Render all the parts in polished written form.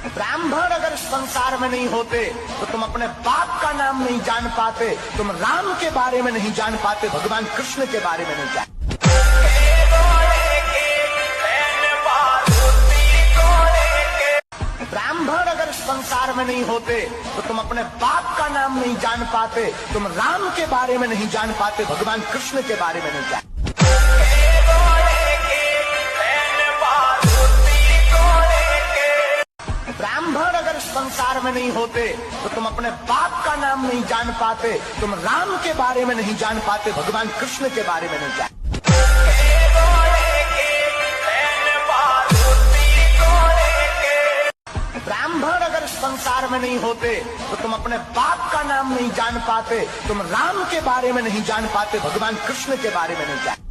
ब्राह्मण अगर संसार में नहीं होते तो तुम अपने बाप का नाम नहीं जान पाते, तुम राम के बारे में नहीं जान पाते, भगवान कृष्ण के बारे में नहीं जान। ब्राह्मण अगर संसार में नहीं होते तो तुम अपने बाप का नाम नहीं जान पाते, तुम राम के बारे में नहीं जान पाते, भगवान कृष्ण के बारे में नहीं जान। ब्राह्मण अगर संसार में नहीं होते तो तुम अपने बाप का नाम नहीं जान पाते, तुम राम के बारे में नहीं जान पाते, भगवान कृष्ण के बारे में नहीं जान। ब्राह्मण अगर संसार में नहीं होते तो तुम अपने बाप का नाम नहीं जान पाते, तुम राम के बारे में नहीं जान पाते, भगवान कृष्ण के बारे में नहीं जान।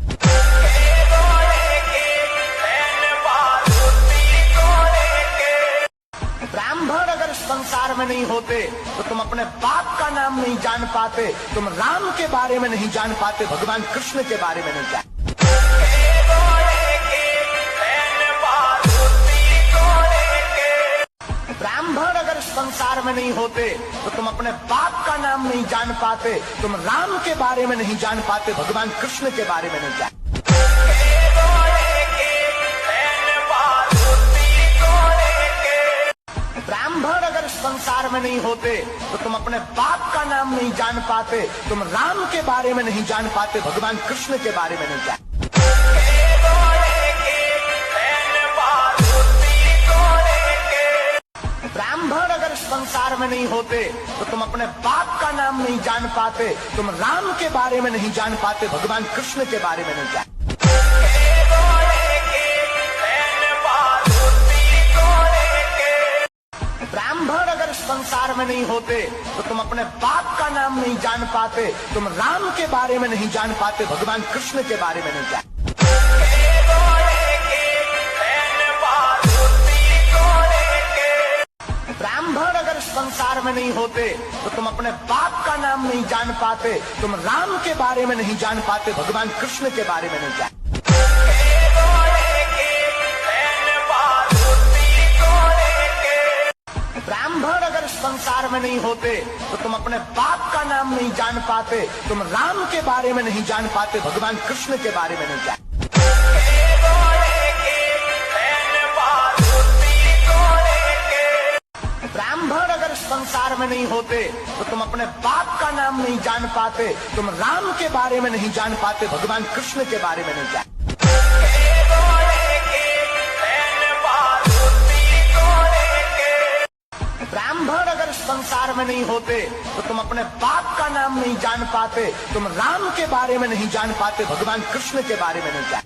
ब्राह्मण अगर संसार में नहीं होते तो तुम अपने बाप का नाम नहीं जान पाते, तुम राम के बारे में नहीं जान पाते, भगवान कृष्ण के बारे में नहीं जान। ब्राह्मण अगर संसार में नहीं होते तो तुम अपने बाप का नाम नहीं जान पाते, तुम राम के बारे में नहीं जान पाते, भगवान कृष्ण के बारे में नहीं जान। ब्राह्मण अगर संसार में नहीं होते तो तुम अपने बाप का नाम नहीं जान पाते, तुम राम के बारे में नहीं जान पाते, भगवान कृष्ण के बारे में नहीं जान। ब्राह्मण अगर संसार में नहीं होते तो तुम अपने बाप का नाम नहीं जान पाते, तुम राम के बारे में नहीं जान पाते, भगवान कृष्ण के बारे में नहीं जान। ब्राह्मण अगर संसार में नहीं होते तो तुम अपने बाप का नाम नहीं जान पाते, तुम राम के बारे में नहीं जान पाते, भगवान कृष्ण के बारे में नहीं जान। ब्राह्मण अगर संसार में नहीं होते तो तुम अपने बाप का नाम नहीं जान पाते, तुम राम के बारे में नहीं जान पाते, भगवान कृष्ण के बारे में नहीं जान। ब्राह्मण अगर संसार में नहीं होते तो तुम अपने बाप का नाम नहीं जान पाते, तुम राम के बारे में नहीं जान पाते, भगवान कृष्ण के बारे में नहीं जान। ब्राह्मण अगर संसार में नहीं होते तो तुम अपने बाप का नाम नहीं जान पाते, तुम राम के बारे में नहीं जान पाते, भगवान कृष्ण के बारे में नहीं जान। ब्राह्मण अगर संसार में नहीं होते तो तुम अपने बाप का नाम नहीं जान पाते, तुम राम के बारे में नहीं जान पाते, भगवान कृष्ण के बारे में नहीं जान।